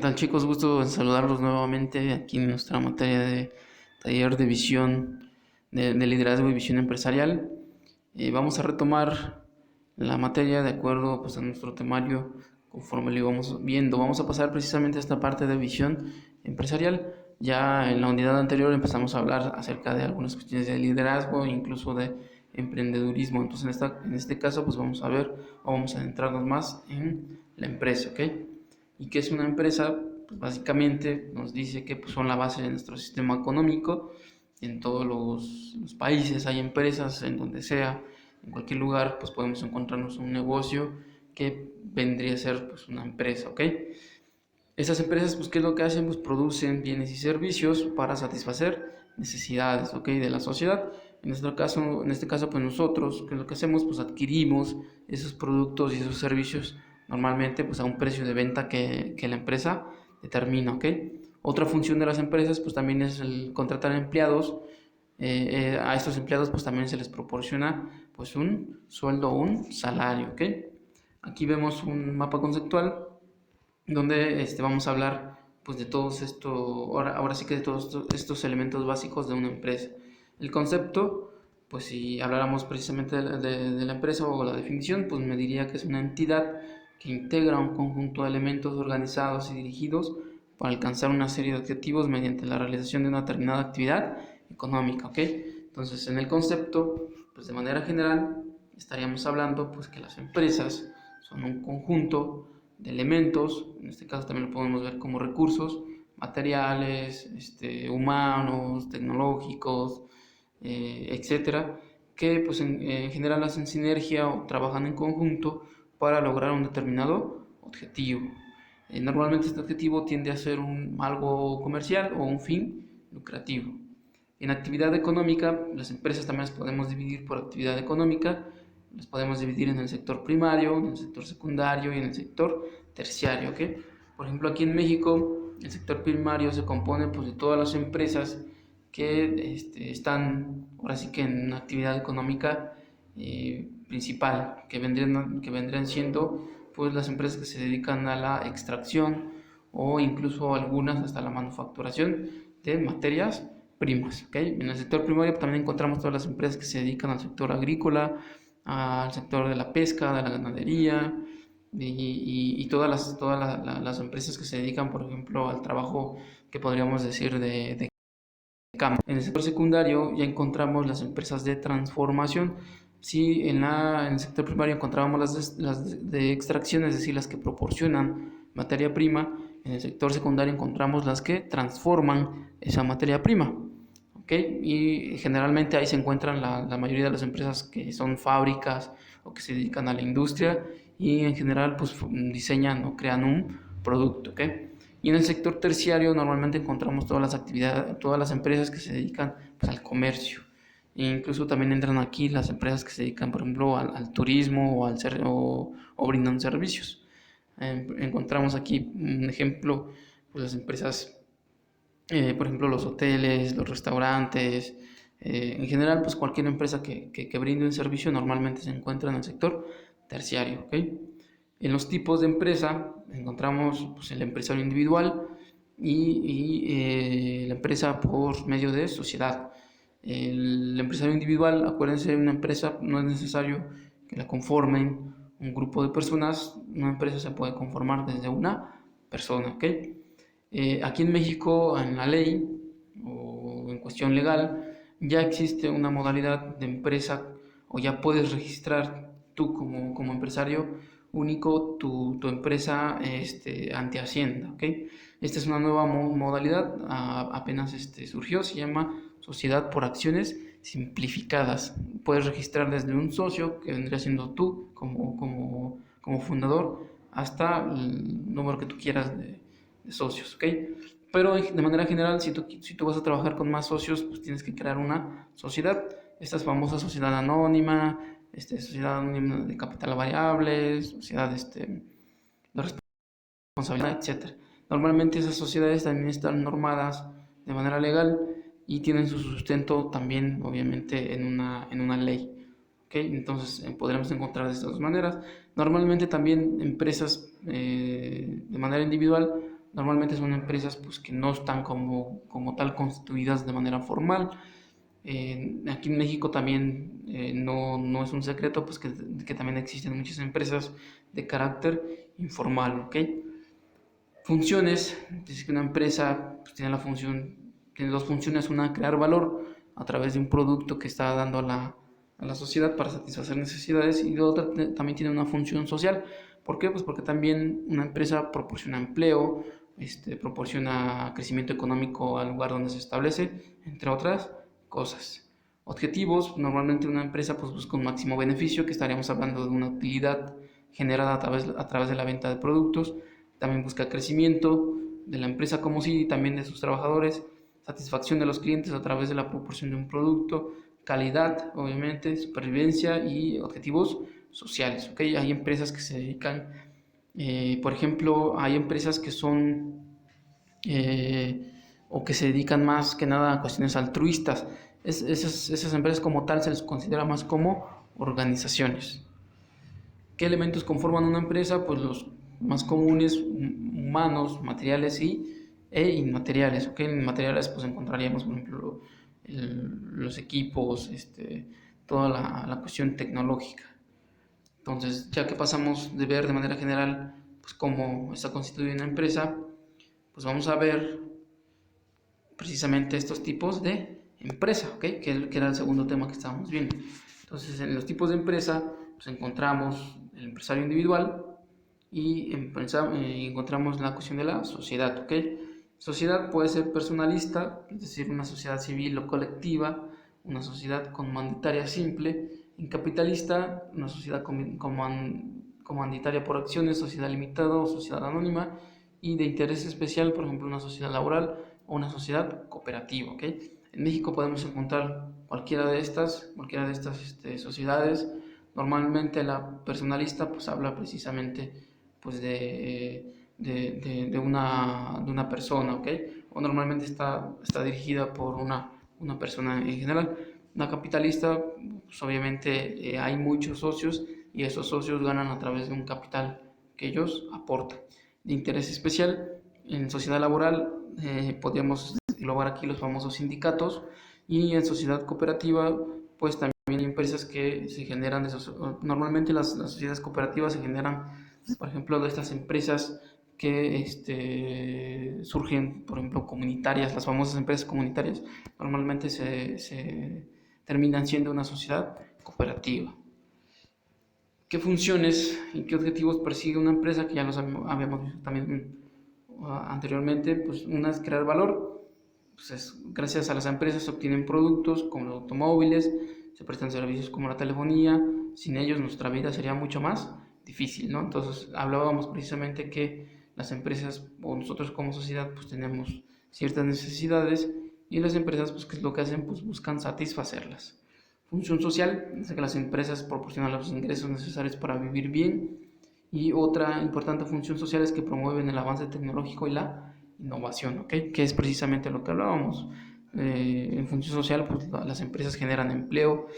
Tal chicos? Gusto en saludarlos nuevamente aquí en nuestra materia de taller de visión, de liderazgo y visión empresarial. Vamos a retomar la materia de acuerdo pues, a nuestro temario conforme lo íbamos viendo. Vamos a pasar precisamente a esta parte de visión empresarial. Ya en la unidad anterior empezamos a hablar acerca de algunas cuestiones de liderazgo e incluso de emprendedurismo. Entonces en este caso pues vamos a ver o vamos a adentrarnos más en la empresa, ¿ok? ¿Y qué es una empresa? Pues básicamente nos dice que pues, son la base de nuestro sistema económico. En todos los países hay empresas, en donde sea, en cualquier lugar, pues podemos encontrarnos un negocio que vendría a ser pues, una empresa, ¿ok? Estas empresas, pues, ¿qué es lo que hacen? Pues producen bienes y servicios para satisfacer necesidades, ¿ok? De la sociedad. En este caso, pues nosotros, ¿qué es lo que hacemos? Pues adquirimos esos productos y esos servicios normalmente pues a un precio de venta que la empresa determina, ¿ok? Otra función de las empresas pues también es el contratar empleados. A estos empleados pues también se les proporciona pues un sueldo o un salario, ¿ok? Aquí vemos un mapa conceptual donde vamos a hablar pues de todos estos, ahora sí que de todos estos elementos básicos de una empresa. El concepto, pues si habláramos precisamente de la empresa o la definición, pues me diría que es una entidad que integra un conjunto de elementos organizados y dirigidos para alcanzar una serie de objetivos mediante la realización de una determinada actividad económica, ¿ok? Entonces, en el concepto, pues de manera general, estaríamos hablando pues que las empresas son un conjunto de elementos, en este caso también lo podemos ver como recursos materiales, humanos, tecnológicos, etcétera, que pues en general hacen sinergia o trabajan en conjunto para lograr un determinado objetivo. Normalmente este objetivo tiende a ser algo comercial o un fin lucrativo. En actividad económica, las empresas también las podemos dividir por actividad económica, las podemos dividir en el sector primario, en el sector secundario y en el sector terciario, ¿ok? Por ejemplo, aquí en México, el sector primario se compone pues, de todas las empresas que están ahora sí que en una actividad económica principal, que vendrían siendo pues las empresas que se dedican a la extracción o incluso algunas hasta la manufacturación de materias primas, ¿ok? En el sector primario también encontramos todas las empresas que se dedican al sector agrícola, al sector de la pesca, de la ganadería y todas las empresas que se dedican, por ejemplo, al trabajo que podríamos decir de campo. En el sector secundario ya encontramos las empresas de transformación. Si en el sector primario encontrábamos las de extracción, es decir, las que proporcionan materia prima, en el sector secundario encontramos las que transforman esa materia prima. ¿Okay? Y generalmente ahí se encuentran la mayoría de las empresas que son fábricas o que se dedican a la industria y en general pues diseñan o crean un producto, ¿okay? Y en el sector terciario normalmente encontramos todas las actividades, todas las empresas que se dedican pues, al comercio. E incluso también entran aquí las empresas que se dedican, por ejemplo, al turismo o brindan servicios. Encontramos aquí un ejemplo, pues las empresas, por ejemplo, los hoteles, los restaurantes, en general, pues cualquier empresa que brinde un servicio normalmente se encuentra en el sector terciario, ¿ok? En los tipos de empresa encontramos pues, el empresario individual y la empresa por medio de sociedad. El empresario individual, acuérdense, una empresa no es necesario que la conformen un grupo de personas, una empresa se puede conformar desde una persona, ¿ok? Aquí en México, en la ley o en cuestión legal, ya existe una modalidad de empresa o ya puedes registrar tú como empresario único tu empresa ante Hacienda, ¿ok? Esta es una nueva modalidad, apenas surgió, se llama Sociedad por Acciones Simplificadas. Puedes registrar desde un socio, que vendría siendo tú como fundador, hasta el número que tú quieras de socios, ¿ok? Pero de manera general, si tú vas a trabajar con más socios, pues tienes que crear una sociedad. Esta famosa sociedad anónima, sociedad anónima de capital variable, sociedad de responsabilidad, etcétera. Normalmente esas sociedades también están normadas de manera legal y tienen su sustento también, obviamente, en una ley. ¿Okay? Entonces podremos encontrar de estas dos maneras. Normalmente también empresas de manera individual Normalmente son empresas pues, que no están como tal constituidas de manera formal. Aquí en México también no es un secreto pues que también existen muchas empresas de carácter informal, ¿ok? Funciones, dice que una empresa pues, tiene dos funciones: una, crear valor a través de un producto que está dando a la sociedad para satisfacer necesidades, y la otra también tiene una función social. ¿Por qué? Pues porque también una empresa proporciona empleo, proporciona crecimiento económico al lugar donde se establece, entre otras cosas. Objetivos: normalmente una empresa pues busca un máximo beneficio, que estaríamos hablando de una utilidad generada a través de la venta de productos. También busca crecimiento de la empresa como sí, y también de sus trabajadores, satisfacción de los clientes a través de la proporción de un producto, calidad, obviamente, supervivencia y objetivos sociales. ¿Okay? Hay empresas que se dedican, por ejemplo, hay empresas que son o que se dedican más que nada a cuestiones altruistas. Esas empresas como tal se les considera más como organizaciones. ¿Qué elementos conforman una empresa? Pues los más comunes: humanos, materiales e inmateriales. ¿Okay? En materiales pues encontraríamos, por ejemplo, los equipos, toda la cuestión tecnológica. Entonces, ya que pasamos de ver de manera general pues cómo está constituida una empresa, pues vamos a ver precisamente estos tipos de empresa, ¿okay? Que era el segundo tema que estábamos viendo. Entonces, en los tipos de empresa pues encontramos el empresario individual y encontramos la cuestión de la sociedad, ¿ok? Sociedad puede ser personalista, es decir, una sociedad civil o colectiva, una sociedad comanditaria simple, en capitalista, una sociedad comanditaria por acciones, sociedad limitada o sociedad anónima, y de interés especial, por ejemplo, una sociedad laboral o una sociedad cooperativa, ¿ok? En México podemos encontrar cualquiera de estas sociedades. Normalmente la personalista pues habla precisamente pues de una persona, ¿ok? O normalmente está dirigida por una persona en general. Una capitalista, pues obviamente hay muchos socios, y esos socios ganan a través de un capital que ellos aportan. De interés especial, en sociedad laboral podríamos englobar aquí los famosos sindicatos, y en sociedad cooperativa pues también hay empresas que se generan de esos. Normalmente las sociedades cooperativas se generan, por ejemplo, de estas empresas que surgen, por ejemplo, comunitarias. Las famosas empresas comunitarias normalmente se terminan siendo una sociedad cooperativa. ¿Qué funciones y qué objetivos persigue una empresa? Que ya los habíamos visto también anteriormente. Pues una es crear valor. Pues gracias a las empresas se obtienen productos como los automóviles, se prestan servicios como la telefonía. Sin ellos nuestra vida sería mucho más difícil, ¿no? Entonces hablábamos precisamente que las empresas o nosotros como sociedad pues tenemos ciertas necesidades, y las empresas pues ¿qué es lo que hacen? Pues buscan satisfacerlas. Función social es que las empresas proporcionan los ingresos necesarios para vivir bien, y otra importante función social es que promueven el avance tecnológico y la innovación, ¿ok? Que es precisamente lo que hablábamos. En función social, pues las empresas generan empleo.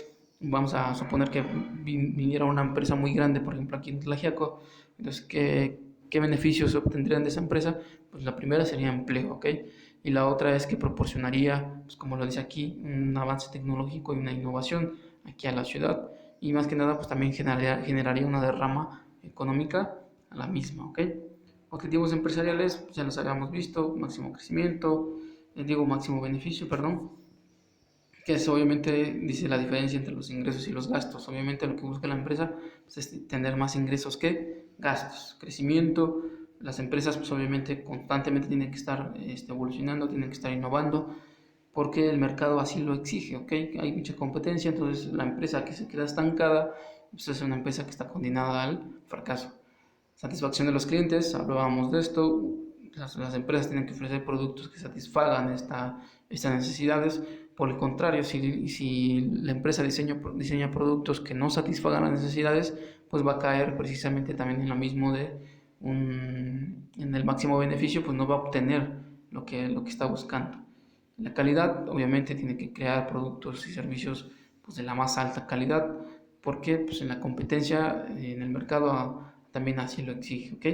Vamos a suponer que viniera una empresa muy grande, por ejemplo, aquí en Tlaxiaco. Entonces, ¿qué beneficios se obtendrían de esa empresa? Pues la primera sería empleo, ¿ok? Y la otra es que proporcionaría, pues como lo dice aquí, un avance tecnológico y una innovación aquí a la ciudad. Y más que nada, pues también generaría una derrama económica a la misma, ¿ok? Objetivos empresariales, pues ya los habíamos visto: máximo crecimiento, máximo beneficio, perdón, que es obviamente, dice, la diferencia entre los ingresos y los gastos. Obviamente lo que busca la empresa pues, es tener más ingresos que gastos. Crecimiento: las empresas pues obviamente constantemente tienen que estar evolucionando, tienen que estar innovando, porque el mercado así lo exige, ¿ok? Hay mucha competencia, entonces la empresa que se queda estancada pues es una empresa que está condenada al fracaso. Satisfacción de los clientes, hablábamos de esto. Las empresas tienen que ofrecer productos que satisfagan estas necesidades. Por el contrario, si la empresa diseña productos que no satisfagan las necesidades, pues va a caer precisamente también en lo mismo en el máximo beneficio, pues no va a obtener lo que está buscando. La calidad, obviamente, tiene que crear productos y servicios pues, de la más alta calidad, porque pues, en la competencia, en el mercado, también así lo exige, ¿ok?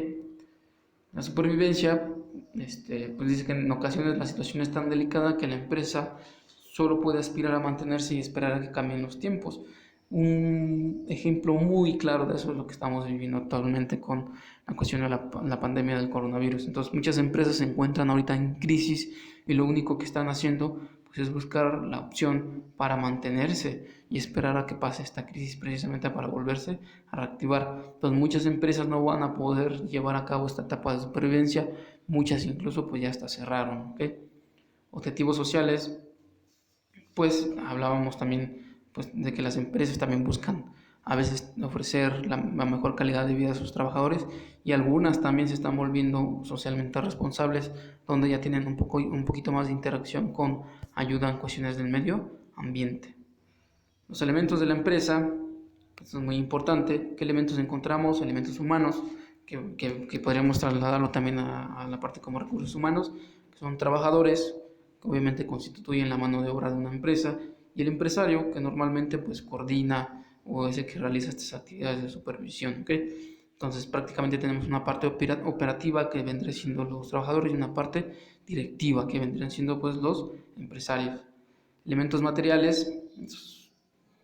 La supervivencia, pues dice que en ocasiones la situación es tan delicada que la empresa solo puede aspirar a mantenerse y esperar a que cambien los tiempos. Un ejemplo muy claro de eso es lo que estamos viviendo actualmente con la cuestión de la pandemia del coronavirus. Entonces, muchas empresas se encuentran ahorita en crisis y lo único que están haciendo pues, es buscar la opción para mantenerse y esperar a que pase esta crisis precisamente para volverse a reactivar. Entonces, muchas empresas no van a poder llevar a cabo esta etapa de supervivencia, muchas incluso pues ya hasta cerraron, ¿ok? Objetivos sociales, pues hablábamos también pues, de que las empresas también buscan a veces ofrecer la mejor calidad de vida a sus trabajadores y algunas también se están volviendo socialmente responsables, donde ya tienen un poquito más de interacción con ayuda en cuestiones del medio ambiente. Los elementos de la empresa, esto es muy importante. ¿Qué elementos encontramos? Elementos humanos, que podríamos trasladarlo también a la parte como recursos humanos, que son trabajadores, que obviamente constituyen la mano de obra de una empresa, y el empresario, que normalmente pues coordina o es el que realiza estas actividades de supervisión, ¿ok? Entonces prácticamente tenemos una parte operativa que vendría siendo los trabajadores y una parte directiva que vendrían siendo pues los empresarios. Elementos materiales,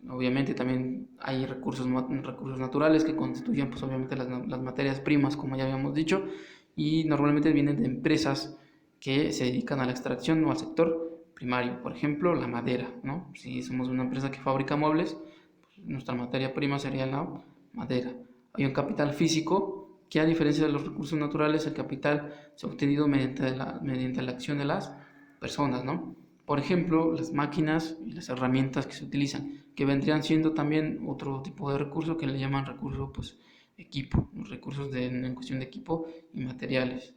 obviamente también hay recursos naturales que constituyen pues obviamente las materias primas, como ya habíamos dicho, y normalmente vienen de empresas que se dedican a la extracción o al sector primario. Por ejemplo, la madera, ¿no? Si somos una empresa que fabrica muebles, pues nuestra materia prima sería la madera. Hay un capital físico que, a diferencia de los recursos naturales, el capital se ha obtenido mediante la acción de las personas, ¿no? Por ejemplo, las máquinas y las herramientas que se utilizan, que vendrían siendo también otro tipo de recurso que le llaman recurso, pues, equipo, los recursos en cuestión de equipo y materiales.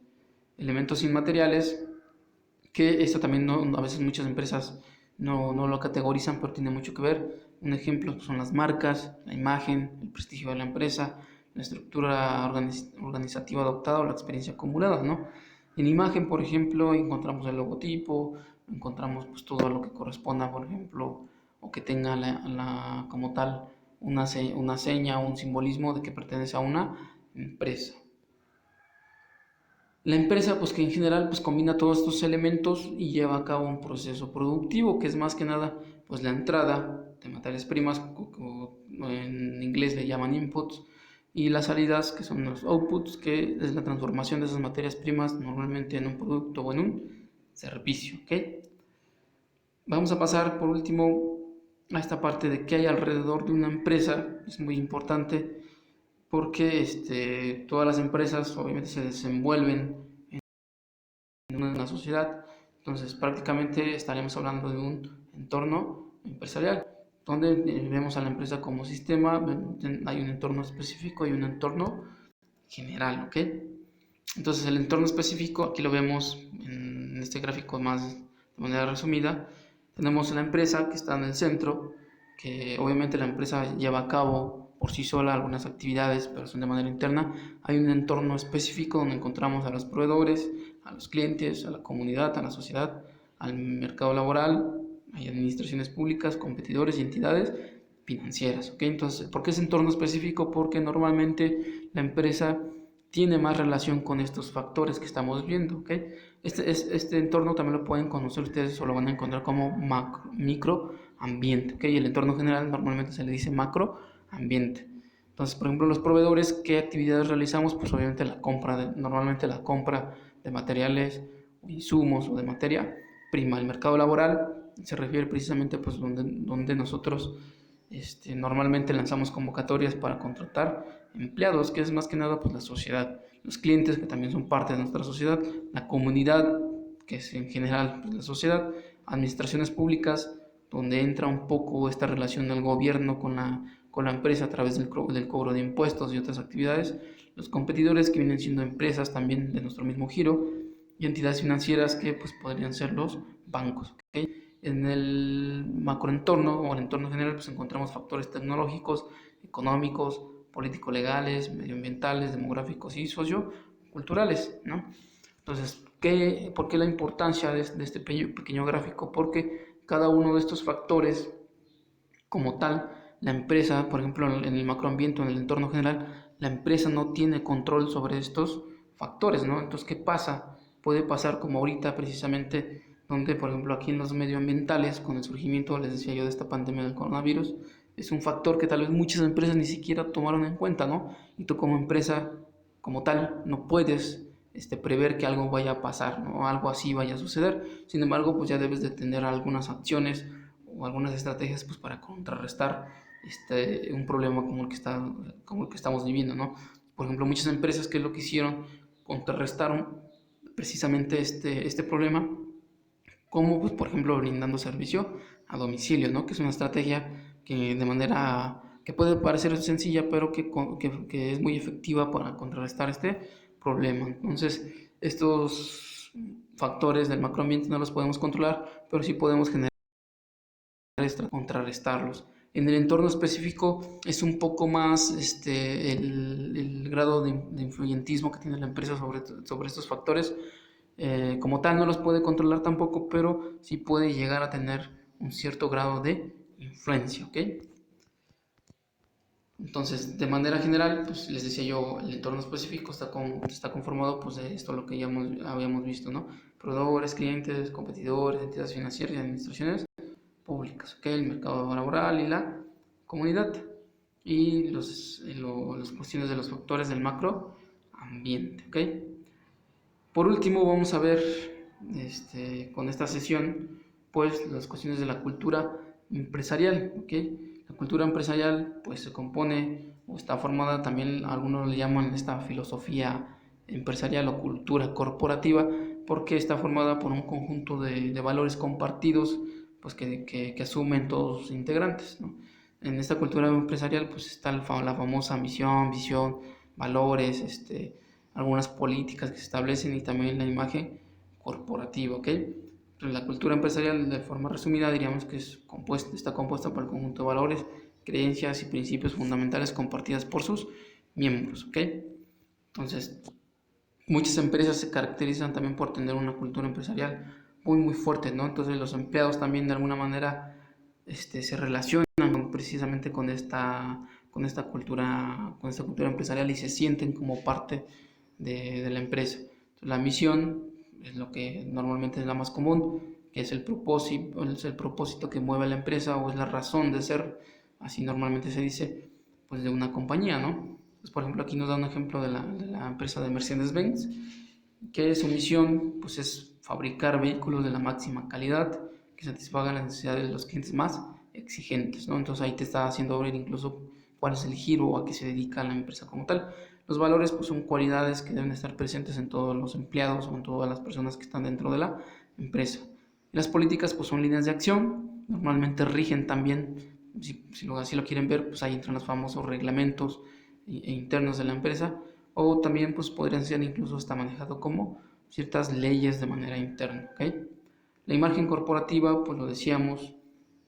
Elementos inmateriales, que esto también a veces muchas empresas no lo categorizan, pero tiene mucho que ver. Un ejemplo son las marcas, la imagen, el prestigio de la empresa, la estructura organizativa adoptada o la experiencia acumulada, ¿no? En imagen, por ejemplo, encontramos el logotipo, encontramos pues todo lo que corresponda, por ejemplo, o que tenga como tal una seña o un simbolismo de que pertenece a una empresa. La empresa, pues que en general pues combina todos estos elementos y lleva a cabo un proceso productivo, que es más que nada pues la entrada de materias primas, o en inglés le llaman inputs, y las salidas, que son los outputs, que es la transformación de esas materias primas normalmente en un producto o en un servicio, ¿ok? Vamos a pasar por último a esta parte de qué hay alrededor de una empresa. Es muy importante porque todas las empresas obviamente se desenvuelven en una sociedad. Entonces prácticamente estaremos hablando de un entorno empresarial, donde vemos a la empresa como sistema, hay un entorno específico y un entorno general, ¿ok? Entonces el entorno específico, aquí lo vemos en este gráfico más de manera resumida. Tenemos la empresa que está en el centro, que obviamente la empresa lleva a cabo por sí sola algunas actividades, pero son de manera interna. Hay un entorno específico donde encontramos a los proveedores, a los clientes, a la comunidad, a la sociedad, al mercado laboral, hay administraciones públicas, competidores y entidades financieras, ¿ok? Entonces, ¿por qué ese entorno específico? Porque normalmente la empresa tiene más relación con estos factores que estamos viendo, ¿ok? Este entorno también lo pueden conocer ustedes o lo van a encontrar como microambiente, ¿ok? Y el entorno general normalmente se le dice macroambiente. Entonces, por ejemplo, los proveedores, ¿qué actividades realizamos? Pues obviamente normalmente la compra de materiales o insumos o de materia prima. El mercado laboral se refiere precisamente pues donde nosotros normalmente lanzamos convocatorias para contratar empleados, que es más que nada pues la sociedad, los clientes que también son parte de nuestra sociedad, la comunidad, que es en general pues, la sociedad, administraciones públicas, donde entra un poco esta relación del gobierno con la empresa a través del cobro de impuestos y otras actividades, los competidores que vienen siendo empresas también de nuestro mismo giro, y entidades financieras que pues podrían ser los bancos, ¿okay? En el macroentorno o el entorno general pues encontramos factores tecnológicos, económicos, político-legales, medioambientales, demográficos y socioculturales, ¿no? Entonces, ¿por qué la importancia de este pequeño gráfico? Porque cada uno de estos factores, como tal, la empresa, por ejemplo, en el macroambiente o en el entorno general, la empresa no tiene control sobre estos factores, ¿no? Entonces, ¿qué pasa? puede pasar como ahorita precisamente, donde por ejemplo aquí en los medioambientales, con el surgimiento, les decía yo, de esta pandemia del coronavirus, es un factor que tal vez muchas empresas ni siquiera tomaron en cuenta, ¿no? Y tú como empresa, como tal, no puedes prever que algo vaya a pasar, ¿no? Algo así vaya a suceder. Sin embargo, pues ya debes de tener algunas acciones o algunas estrategias pues para contrarrestar un problema como el que estamos viviendo, ¿no? Por ejemplo, muchas empresas, ¿qué es lo que hicieron? Contrarrestaron precisamente este problema, como pues, por ejemplo, brindando servicio a domicilio, ¿no? Que es una estrategia que de manera que puede parecer sencilla, pero que es muy efectiva para contrarrestar este problema. Entonces, estos factores del macroambiente no los podemos controlar, pero sí podemos generar contrarrestarlos. En el entorno específico es un poco más el grado de influyentismo que tiene la empresa sobre estos factores. Como tal no los puede controlar tampoco, pero sí puede llegar a tener un cierto grado de influencia, ¿ok? Entonces, de manera general, pues les decía yo, el entorno específico está conformado pues, de esto, lo que ya habíamos visto, ¿no? Proveedores, clientes, competidores, entidades financieras y administraciones públicas, ¿ok? El mercado laboral y la comunidad. Y las cuestiones de los factores del macroambiente, ¿ok? Por último, vamos a ver con esta sesión, pues las cuestiones de la cultura empresarial, ¿ok? La cultura empresarial, pues se compone o está formada también, algunos le llaman esta filosofía empresarial o cultura corporativa, porque está formada por un conjunto de valores compartidos, pues que asumen todos sus integrantes, ¿no? En esta cultura empresarial, pues está la famosa misión, visión, valores, algunas políticas que se establecen y también la imagen corporativa, ¿ok? Entonces, la cultura empresarial, de forma resumida, diríamos que está compuesta por el conjunto de valores, creencias y principios fundamentales compartidas por sus miembros, ¿ok? Entonces, muchas empresas se caracterizan también por tener una cultura empresarial muy fuerte, ¿no? Entonces, los empleados también de alguna manera se relacionan precisamente con esta cultura empresarial y se sienten como parte de la empresa. Entonces, la misión es lo que normalmente es la más común, que es el propósito que mueve a la empresa o es la razón de ser, así normalmente se dice, pues de una compañía, ¿no? Pues, por ejemplo, aquí nos da un ejemplo de la empresa de Mercedes-Benz, que su misión pues, es fabricar vehículos de la máxima calidad que satisfagan las necesidades de los clientes más exigentes, ¿no? Entonces ahí te está haciendo ver incluso cuál es el giro o a qué se dedica la empresa como tal. Los valores pues, son cualidades que deben estar presentes en todos los empleados o en todas las personas que están dentro de la empresa. Y las políticas pues, son líneas de acción, normalmente rigen también, si así lo quieren ver, pues ahí entran los famosos reglamentos internos de la empresa, o también pues podrían ser incluso hasta manejado como ciertas leyes de manera interna, ¿ok? La imagen corporativa, pues lo decíamos,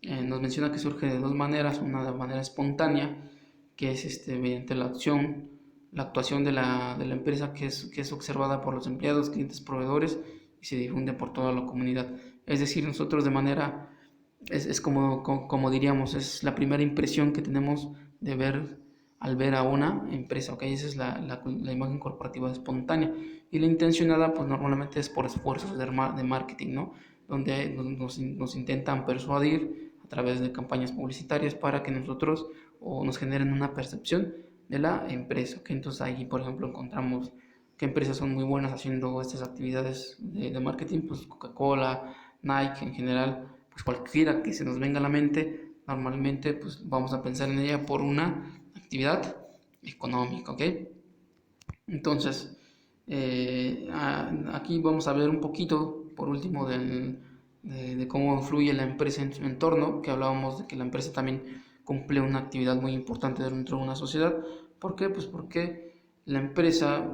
nos menciona que surge de dos maneras, una de manera espontánea, que es mediante la actuación de la empresa que es observada por los empleados, clientes, proveedores y se difunde por toda la comunidad. Es decir, nosotros de manera, es como diríamos, es la primera impresión que tenemos de ver al ver a una empresa, ¿ok? Esa es la imagen corporativa espontánea. Y la intencionada, pues normalmente es por esfuerzos de marketing, ¿no? Donde nos intentan persuadir a través de campañas publicitarias para que nosotros o nos generen una percepción de la empresa, ¿ok? Entonces ahí, por ejemplo, encontramos qué empresas son muy buenas haciendo estas actividades de marketing, pues Coca-Cola, Nike en general, pues cualquiera que se nos venga a la mente, normalmente pues vamos a pensar en ella por una actividad económica, ¿ok? Entonces, aquí vamos a ver un poquito, por último, de cómo influye la empresa en su entorno, que hablábamos de que la empresa también cumple una actividad muy importante dentro de una sociedad. ¿Por qué? Pues porque la empresa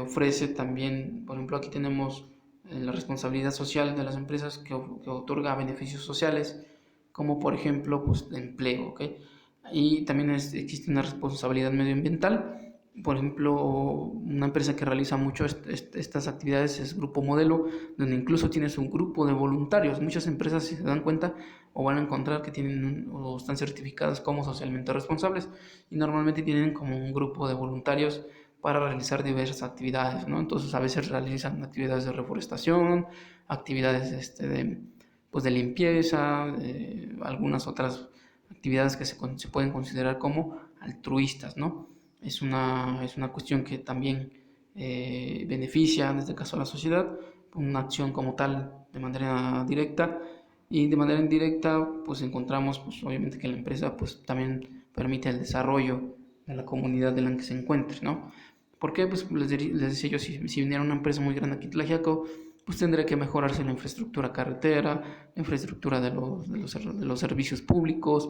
ofrece también, por ejemplo, aquí tenemos la responsabilidad social de las empresas que otorga beneficios sociales, como por ejemplo, pues, el empleo, ¿ok? Y también existe una responsabilidad medioambiental. Por ejemplo, una empresa que realiza mucho estas actividades es Grupo Modelo, donde incluso tienes un grupo de voluntarios. Muchas empresas, si se dan cuenta, o van a encontrar que tienen o están certificadas como socialmente responsables y normalmente tienen como un grupo de voluntarios para realizar diversas actividades, ¿no? Entonces a veces realizan actividades de reforestación, actividades pues de limpieza, algunas otras actividades que se pueden considerar como altruistas, ¿no? Es una cuestión que también beneficia, en este caso, a la sociedad, una acción como tal de manera directa, y de manera indirecta pues encontramos pues obviamente que la empresa pues también permite el desarrollo de la comunidad en la que se encuentre, ¿no? ¿Por qué? Pues les decía yo, si viniera una empresa muy grande aquí en Tlaxiaco, pues tendría que mejorarse la infraestructura carretera, la infraestructura de los servicios públicos,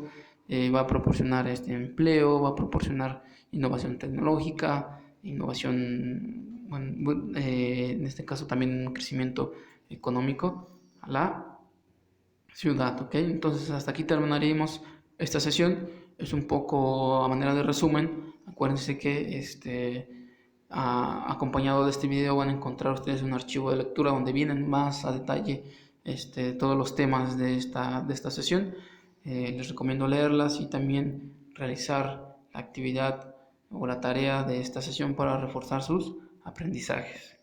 va a proporcionar empleo, va a proporcionar innovación tecnológica, innovación, bueno, en este caso también un crecimiento económico a la ciudad, ¿ok? Entonces hasta aquí terminaríamos esta sesión. Es un poco a manera de resumen. Acuérdense que acompañado de este video van a encontrar ustedes un archivo de lectura donde vienen más a detalle todos los temas de esta sesión. Les recomiendo leerlas y también realizar la actividad o la tarea de esta sesión para reforzar sus aprendizajes.